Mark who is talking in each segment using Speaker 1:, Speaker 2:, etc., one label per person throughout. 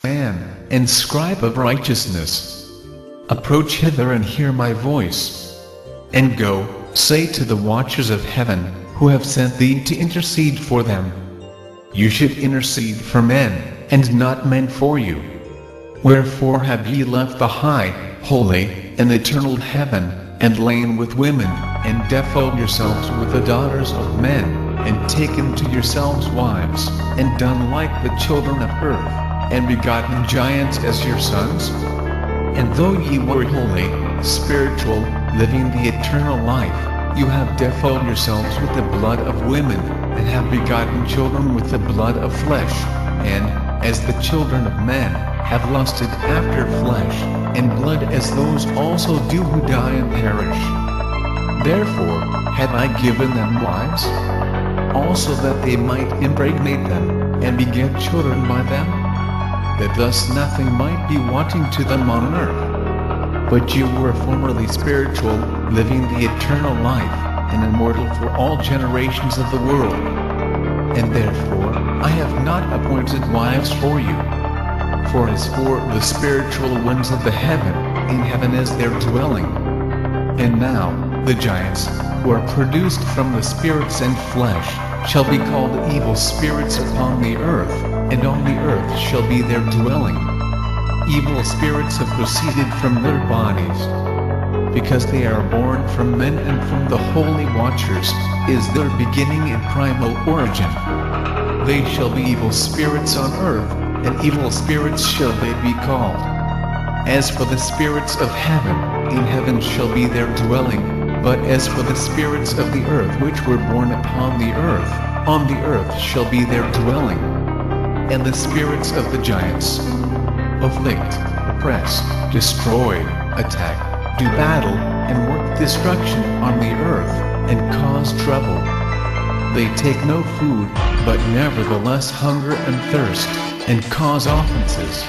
Speaker 1: man, and scribe of righteousness. Approach hither and hear my voice. And go, say to the watchers of heaven, who have sent thee to intercede for them. You should intercede for men, and not men for you. Wherefore have ye left the high, holy, and eternal heaven, and lain with women, and defiled yourselves with the daughters of men, and taken to yourselves wives, and done like the children of earth, and begotten giants as your sons? And though ye were holy, spiritual, living the eternal life, you have defiled yourselves with the blood of women, and have begotten children with the blood of flesh, and, as the children of men, have lusted after flesh, and blood as those also do who die and perish. Therefore, have I given them wives? Also that they might impregnate them, and beget children by them? That thus nothing might be wanting to them on earth. But you were formerly spiritual, living the eternal life, and immortal for all generations of the world. And therefore, I have not appointed wives for you. For as for the spiritual ones of the heaven, in heaven is their dwelling. And now, the giants, who are produced from the spirits and flesh, shall be called evil spirits upon the earth, and on the earth shall be their dwelling. Evil spirits have proceeded from their bodies. Because they are born from men and from the holy watchers, is their beginning and primal origin. They shall be evil spirits on earth, and evil spirits shall they be called. As for the spirits of heaven, in heaven shall be their dwelling, but as for the spirits of the earth which were born upon the earth, on the earth shall be their dwelling. And the spirits of the giants afflict, oppress, destroy, attack, do battle, and work destruction on the earth, and cause trouble. They take no food, but nevertheless hunger and thirst, and cause offenses.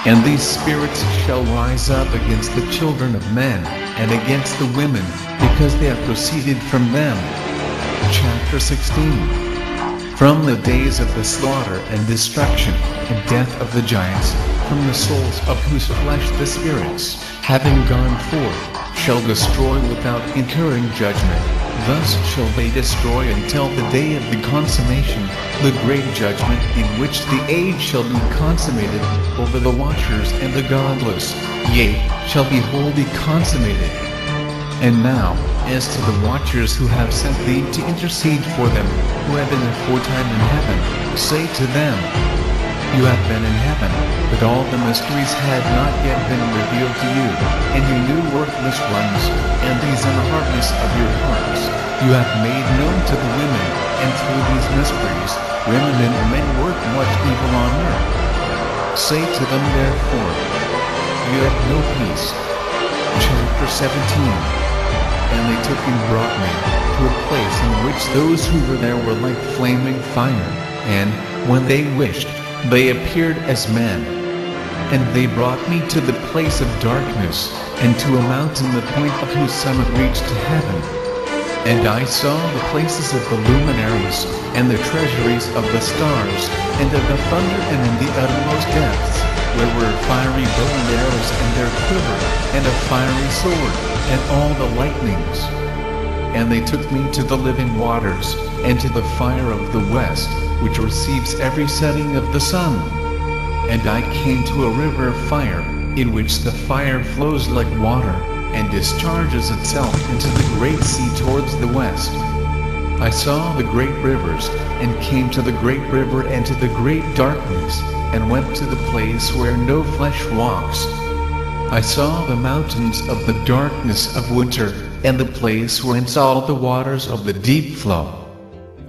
Speaker 1: And these spirits shall rise up against the children of men, and against the women, because they have proceeded from them. Chapter 16. From the days of the slaughter and destruction, and death of the giants, from the souls of whose flesh the spirits, having gone forth, shall destroy without incurring judgment. Thus shall they destroy until the day of the consummation, the great judgment in which the age shall be consummated over the watchers and the godless, yea, shall be wholly consummated. And now, as to the watchers who have sent thee to intercede for them, who have been aforetime in heaven, say to them, you have been in heaven, but all the mysteries had not yet been revealed to you, and you knew worthless ones, and these in the hardness of your hearts, you have made known to the women, and through these mysteries, women and men work much evil on earth. Say to them therefore, you have no peace. Chapter 17. And they took and brought me to a place in which those who were there were like flaming fire, and, when they wished, they appeared as men. And they brought me to the place of darkness, and to a mountain the point of whose summit reached to heaven. And I saw the places of the luminaries, and the treasuries of the stars, and of the thunder, and in the uttermost depths, where were fiery bow and arrows, and their quiver, and a fiery sword, and all the lightnings. And they took me to the living waters, and to the fire of the west, which receives every setting of the sun. And I came to a river of fire, in which the fire flows like water, and discharges itself into the great sea towards the west. I saw the great rivers, and came to the great river and to the great darkness, and went to the place where no flesh walks. I saw the mountains of the darkness of winter, and the place whence all the waters of the deep flow.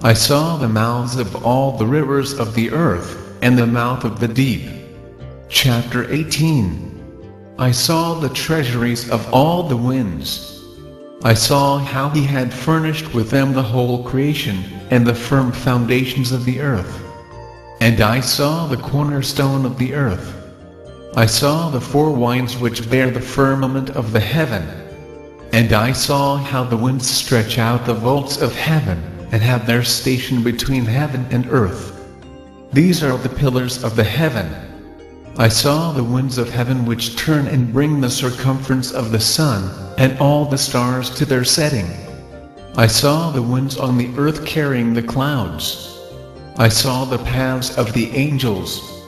Speaker 1: I saw the mouths of all the rivers of the earth, and the mouth of the deep. Chapter 18. I saw the treasuries of all the winds. I saw how he had furnished with them the whole creation, and the firm foundations of the earth. And I saw the cornerstone of the earth. I saw the four winds which bear the firmament of the heaven. And I saw how the winds stretch out the vaults of heaven, and have their station between heaven and earth. These are the pillars of the heaven. I saw the winds of heaven which turn and bring the circumference of the sun, and all the stars to their setting. I saw the winds on the earth carrying the clouds. I saw the paths of the angels.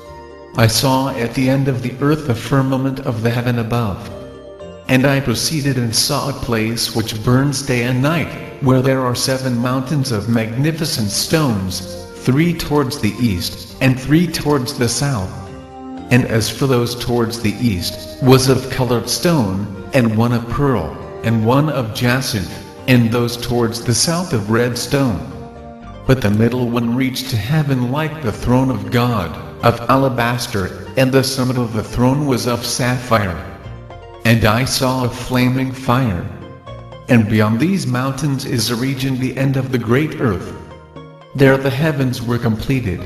Speaker 1: I saw at the end of the earth the firmament of the heaven above. And I proceeded and saw a place which burns day and night, where there are 7 mountains of magnificent stones, 3 towards the east, and 3 towards the south. And as for those towards the east, was of colored stone, and one of pearl, and one of jacinth, and those towards the south of red stone. But the middle one reached to heaven like the throne of God, of alabaster, and the summit of the throne was of sapphire. And I saw a flaming fire. And beyond these mountains is a region the end of the great earth. There the heavens were completed.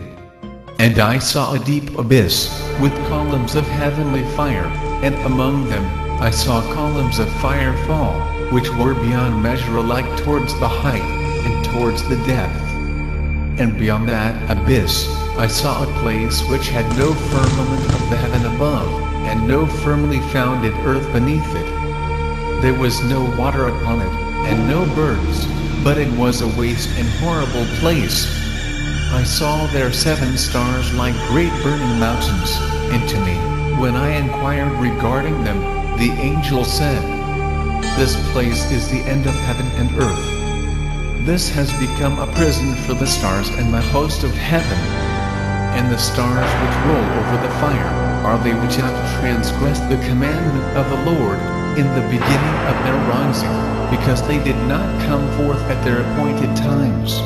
Speaker 1: And I saw a deep abyss, with columns of heavenly fire, and among them I saw columns of fire fall, which were beyond measure alike towards the height, and towards the depth. And beyond that abyss, I saw a place which had no firmament of the heaven above, and no firmly founded earth beneath it. There was no water upon it, and no birds, but it was a waste and horrible place. I saw there 7 stars like great burning mountains, and to me, when I inquired regarding them, the angel said, "This place is the end of heaven and earth. This has become a prison for the stars and the host of heaven. And the stars which roll over the fire are they which have transgressed the commandment of the Lord in the beginning of their rising, because they did not come forth at their appointed times.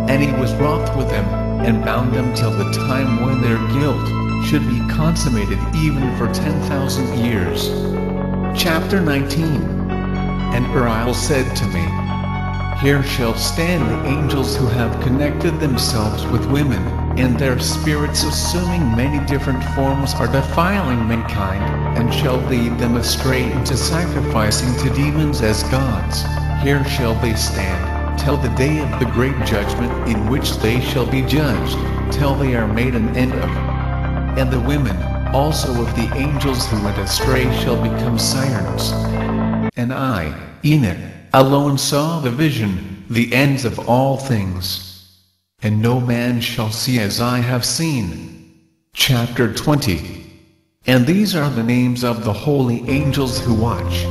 Speaker 1: And he was wroth with them, and bound them till the time when their guilt should be consummated even for 10,000 years." Chapter 19. And Uriel said to me, "Here shall stand the angels who have connected themselves with women, and their spirits assuming many different forms are defiling mankind, and shall lead them astray into sacrificing to demons as gods. Here shall they stand, till the day of the great judgment in which they shall be judged, till they are made an end of. And the women also of the angels who went astray shall become sirens. And I, Enoch, alone saw the vision, the ends of all things. And no man shall see as I have seen." Chapter 20. And these are the names of the holy angels who watch.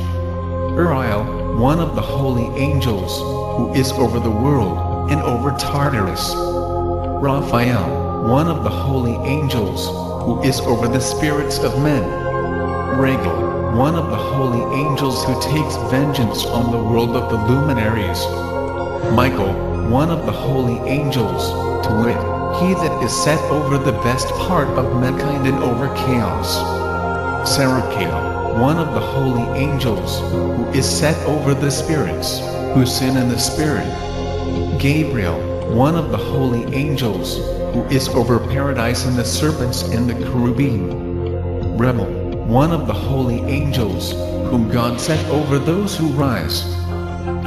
Speaker 1: Uriel, one of the holy angels, who is over the world, and over Tartarus. Raphael, one of the holy angels, who is over the spirits of men. Raguel, one of the holy angels who takes vengeance on the world of the luminaries. Michael, one of the holy angels, to wit, he that is set over the best part of mankind and over chaos. Serachiel, one of the holy angels, who is set over the spirits, who sin in the spirit. Gabriel, one of the holy angels, who is over paradise and the serpents and the cherubim. Rebel, one of the holy angels, whom God set over those who rise.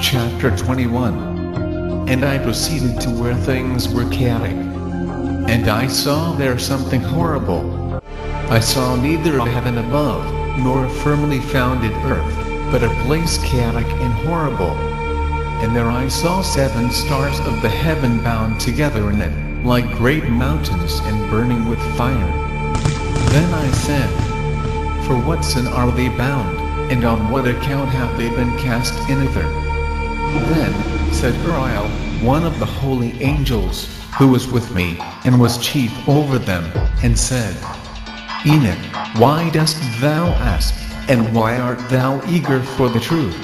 Speaker 1: Chapter 21. And I proceeded to where things were chaotic. And I saw there something horrible. I saw neither a heaven above, nor a firmly founded earth, but a place chaotic and horrible. And there I saw 7 stars of the heaven bound together in it, like great mountains and burning with fire. Then I said, "For what sin are they bound, and on what account have they been cast in hither?" Then said Uriel, one of the holy angels, who was with me, and was chief over them, and said, "Enoch, why dost thou ask, and why art thou eager for the truth?